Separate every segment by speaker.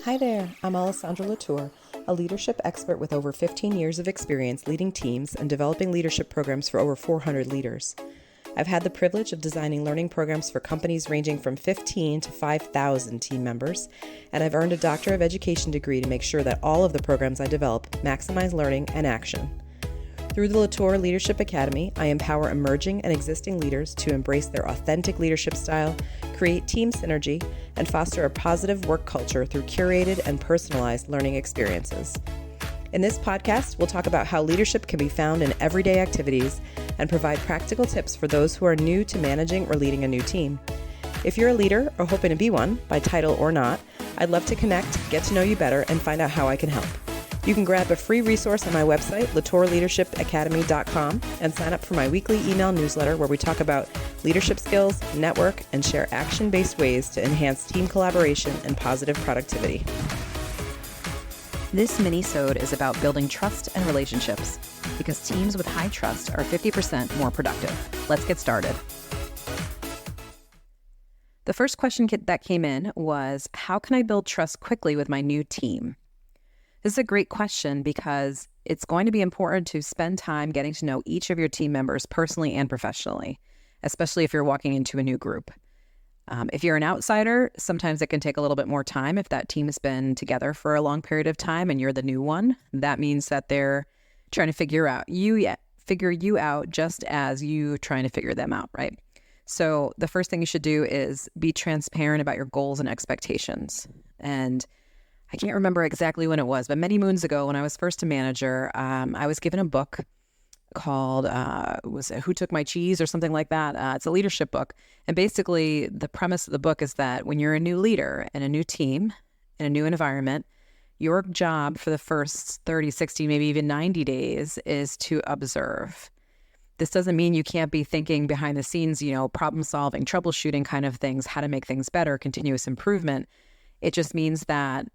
Speaker 1: Hi there, I'm Alessandra Latour, a leadership expert with over 15 years of experience leading teams and developing leadership programs for over 400 leaders. I've had the privilege of designing learning programs for companies ranging from 15 to 5,000 team members, and I've earned a Doctor of Education degree to make sure that all of the programs I develop maximize learning and action. Through the Latour Leadership Academy, I empower emerging and existing leaders to embrace their authentic leadership style, create team synergy, and foster a positive work culture through curated and personalized learning experiences. In this podcast, we'll talk about how leadership can be found in everyday activities and provide practical tips for those who are new to managing or leading a new team. If you're a leader or hoping to be one, by title or not, I'd love to connect, get to know you better, and find out how I can help. You can grab a free resource on my website, latourleadershipacademy.com, and sign up for my weekly email newsletter where we talk about leadership skills, network, and share action-based ways to enhance team collaboration and positive productivity.
Speaker 2: This mini-sode is about building trust and relationships because teams with high trust are 50% more productive. Let's get started. The first question that came in was, how can I build trust quickly with my new team? This is a great question because it's going to be important to spend time getting to know each of your team members personally and professionally, especially if you're walking into a new group. If you're an outsider, sometimes it can take a little bit more time. If that team has been together for a long period of time and you're the new one, that means that they're trying to figure you out just as you trying to figure them out, right? So the first thing you should do is be transparent about your goals and expectations. And I can't remember exactly when it was, but many moons ago when I was first a manager, I was given a book called, was it Who Took My Cheese or something like that? It's a leadership book. And basically the premise of the book is that when you're a new leader in a new team, in a new environment, your job for the first 30, 60, maybe even 90 days is to observe. This doesn't mean you can't be thinking behind the scenes, problem solving, troubleshooting kind of things, how to make things better, continuous improvement. It just means that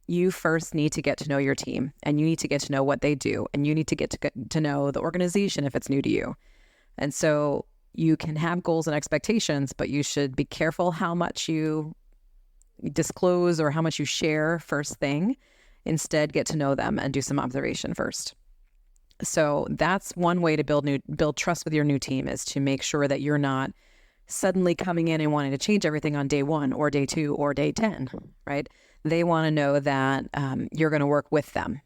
Speaker 2: you first need to get to know your team and you need to get to know what they do and you need to get to know the organization if it's new to you. And so you can have goals and expectations, but you should be careful how much you disclose or how much you share first thing. Instead, get to know them and do some observation first. So that's one way to build trust with your new team, is to make sure that you're not suddenly coming in and wanting to change everything on day 1 or day 2 or day 10, right? They want to know that you're going to work with them.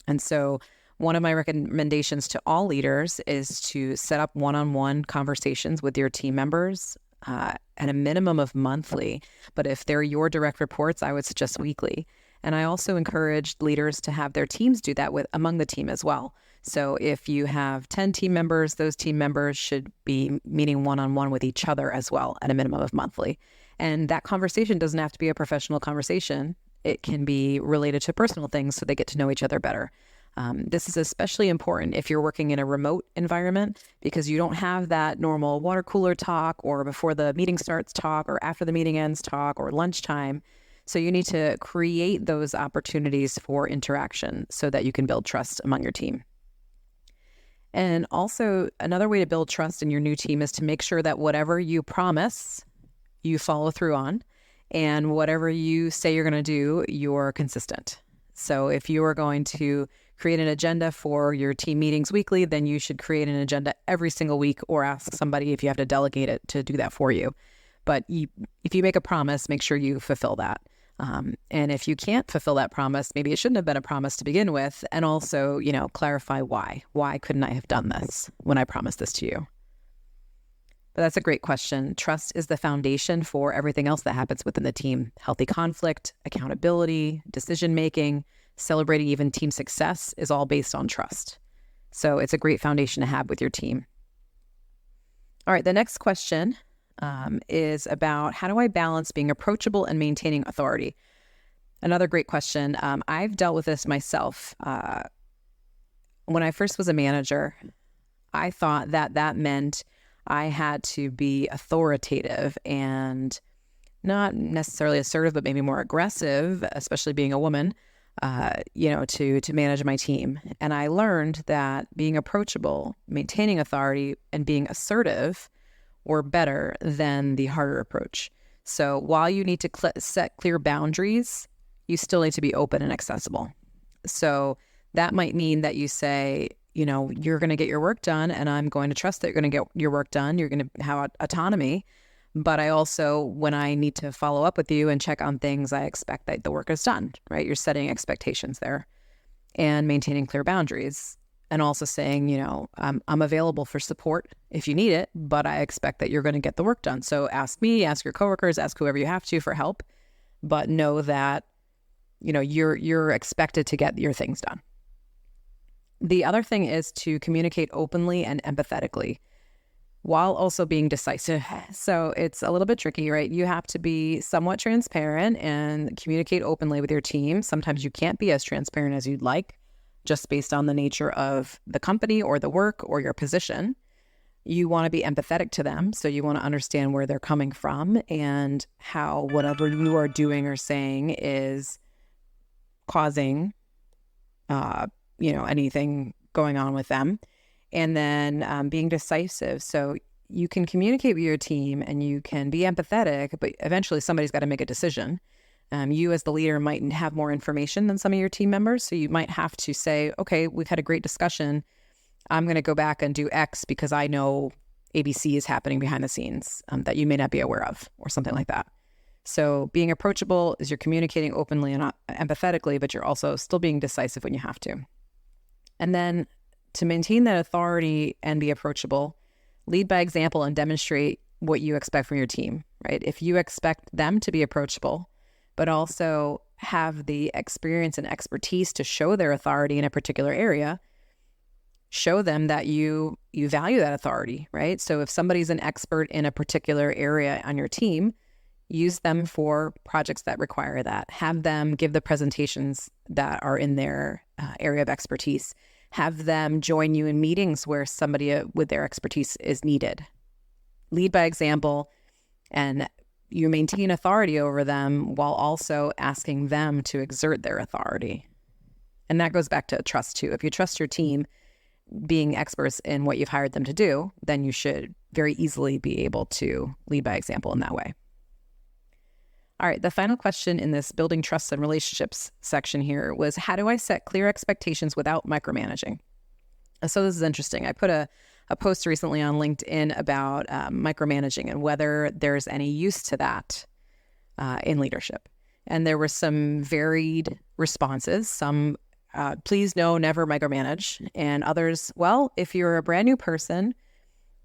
Speaker 2: And so one of my recommendations to all leaders is to set up one-on-one conversations with your team members at a minimum of monthly. But if they're your direct reports, I would suggest weekly. And I also encourage leaders to have their teams do that among the team as well. So if you have 10 team members, those team members should be meeting one-on-one with each other as well at a minimum of monthly. And that conversation doesn't have to be a professional conversation. It can be related to personal things so they get to know each other better. This is especially important if you're working in a remote environment because you don't have that normal water cooler talk or before the meeting starts talk or after the meeting ends talk or lunchtime. So you need to create those opportunities for interaction so that you can build trust among your team. And also another way to build trust in your new team is to make sure that whatever you promise, you follow through on, and whatever you say you're going to do, you're consistent. So if you are going to create an agenda for your team meetings weekly, then you should create an agenda every single week or ask somebody if you have to delegate it to do that for you. But if you make a promise, make sure you fulfill that. And if you can't fulfill that promise, maybe it shouldn't have been a promise to begin with. And also, clarify why. Why couldn't I have done this when I promised this to you? But that's a great question. Trust is the foundation for everything else that happens within the team. Healthy conflict, accountability, decision-making, celebrating even team success is all based on trust. So it's a great foundation to have with your team. All right, the next question is about how do I balance being approachable and maintaining authority? Another great question. I've dealt with this myself. When I first was a manager, I thought that meant I had to be authoritative and not necessarily assertive, but maybe more aggressive, especially being a woman, to manage my team. And I learned that being approachable, maintaining authority, and being assertive were better than the harder approach. So while you need to set clear boundaries, you still need to be open and accessible. So that might mean that you say, you're going to get your work done, and I'm going to trust that you're going to get your work done. You're going to have autonomy. But I also, when I need to follow up with you and check on things, I expect that the work is done, right? You're setting expectations there and maintaining clear boundaries, and also saying, I'm available for support if you need it, but I expect that you're going to get the work done. So ask me, ask your coworkers, ask whoever you have to for help, but know that, you're expected to get your things done. The other thing is to communicate openly and empathetically while also being decisive. So it's a little bit tricky, right? You have to be somewhat transparent and communicate openly with your team. Sometimes you can't be as transparent as you'd like, just based on the nature of the company or the work or your position. You want to be empathetic to them. So you want to understand where they're coming from and how whatever you are doing or saying is causing, anything going on with them. And then being decisive. So you can communicate with your team and you can be empathetic, but eventually somebody's got to make a decision. You as the leader might have more information than some of your team members. So you might have to say, okay, we've had a great discussion. I'm going to go back and do X because I know ABC is happening behind the scenes that you may not be aware of, or something like that. So being approachable is you're communicating openly and empathetically, but you're also still being decisive when you have to. And then to maintain that authority and be approachable, lead by example and demonstrate what you expect from your team, right? If you expect them to be approachable, but also have the experience and expertise to show their authority in a particular area, show them that you value that authority, right? So if somebody's an expert in a particular area on your team, use them for projects that require that. Have them give the presentations that are in their area of expertise. Have them join you in meetings where somebody with their expertise is needed. Lead by example, and you maintain authority over them while also asking them to exert their authority. And that goes back to trust too. If you trust your team being experts in what you've hired them to do, then you should very easily be able to lead by example in that way. All right, the final question in this building trust and relationships section here was, how do I set clear expectations without micromanaging? So this is interesting. I put a post recently on LinkedIn about micromanaging and whether there's any use to that in leadership. And there were some varied responses. Some, please no, never micromanage. And others, well, if you're a brand new person,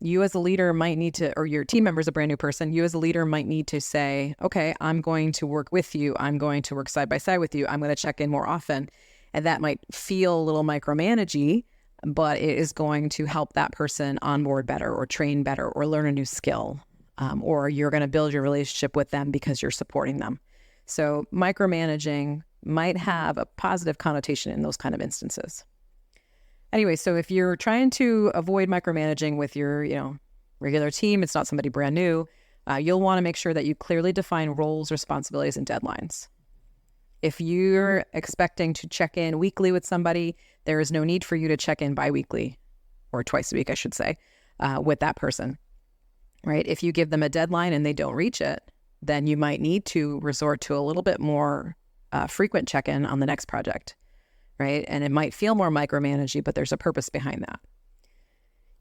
Speaker 2: you as a leader might need to, or your team member is a brand new person, you as a leader might need to say, okay, I'm going to work with you. I'm going to work side by side with you. I'm going to check in more often. And that might feel a little micromanagey, but it is going to help that person onboard better or train better or learn a new skill. Or you're going to build your relationship with them because you're supporting them. So micromanaging might have a positive connotation in those kind of instances. Anyway, so if you're trying to avoid micromanaging with your, regular team, it's not somebody brand new, you'll want to make sure that you clearly define roles, responsibilities, and deadlines. If you're expecting to check in weekly with somebody, there is no need for you to check in biweekly, or twice a week, I should say, with that person, right? If you give them a deadline and they don't reach it, then you might need to resort to a little bit more frequent check-in on the next project. Right? And it might feel more micromanaging, but there's a purpose behind that.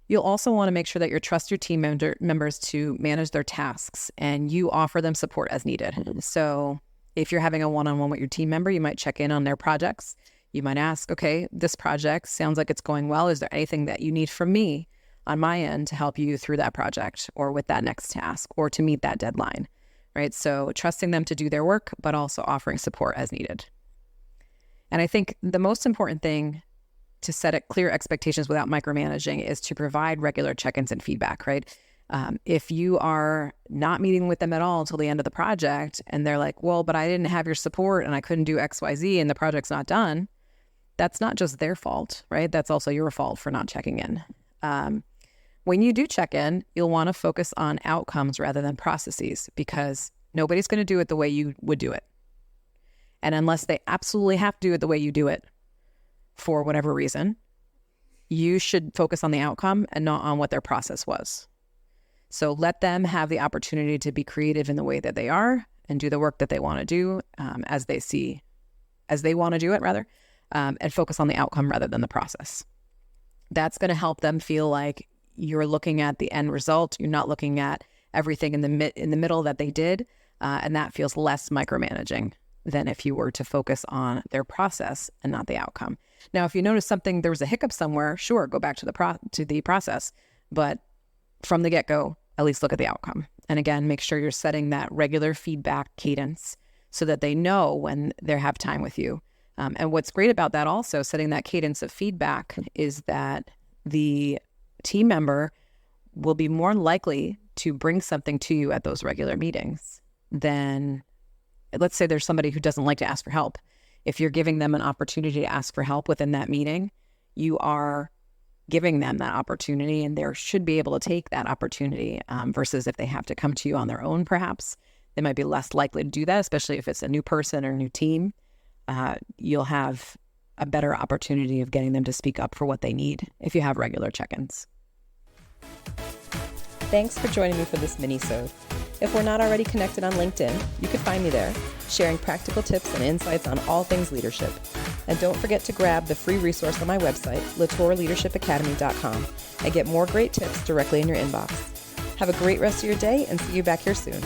Speaker 2: You'll also want to make sure that you trust your team members to manage their tasks and you offer them support as needed. So if you're having a one-on-one with your team member, you might check in on their projects. You might ask, okay, this project sounds like it's going well. Is there anything that you need from me on my end to help you through that project or with that next task or to meet that deadline, right? So trusting them to do their work, but also offering support as needed. And I think the most important thing to set clear expectations without micromanaging is to provide regular check-ins and feedback, right? If you are not meeting with them at all until the end of the project and they're like, well, but I didn't have your support and I couldn't do X, Y, Z and the project's not done, that's not just their fault, right? That's also your fault for not checking in. When you do check in, you'll want to focus on outcomes rather than processes because nobody's going to do it the way you would do it. And unless they absolutely have to do it the way you do it for whatever reason, you should focus on the outcome and not on what their process was. So let them have the opportunity to be creative in the way that they are and do the work that they want to do as they see as they want to do it rather, and focus on the outcome rather than the process. That's going to help them feel like you're looking at the end result. You're not looking at everything in the middle that they did, and that feels less micromanaging than if you were to focus on their process and not the outcome. Now, if you notice there was a hiccup somewhere, sure, go back to the process, but from the get-go, at least look at the outcome. And again, make sure you're setting that regular feedback cadence so that they know when they have time with you. And what's great about that also, setting that cadence of feedback, is that the team member will be more likely to bring something to you at those regular meetings than, let's say there's somebody who doesn't like to ask for help. If you're giving them an opportunity to ask for help within that meeting, you are giving them that opportunity, and they should be able to take that opportunity versus if they have to come to you on their own, perhaps. They might be less likely to do that, especially if it's a new person or a new team. You'll have a better opportunity of getting them to speak up for what they need if you have regular check-ins.
Speaker 1: Thanks for joining me for this mini-sode. If we're not already connected on LinkedIn, you can find me there, sharing practical tips and insights on all things leadership. And don't forget to grab the free resource on my website, latourleadershipacademy.com, and get more great tips directly in your inbox. Have a great rest of your day and see you back here soon.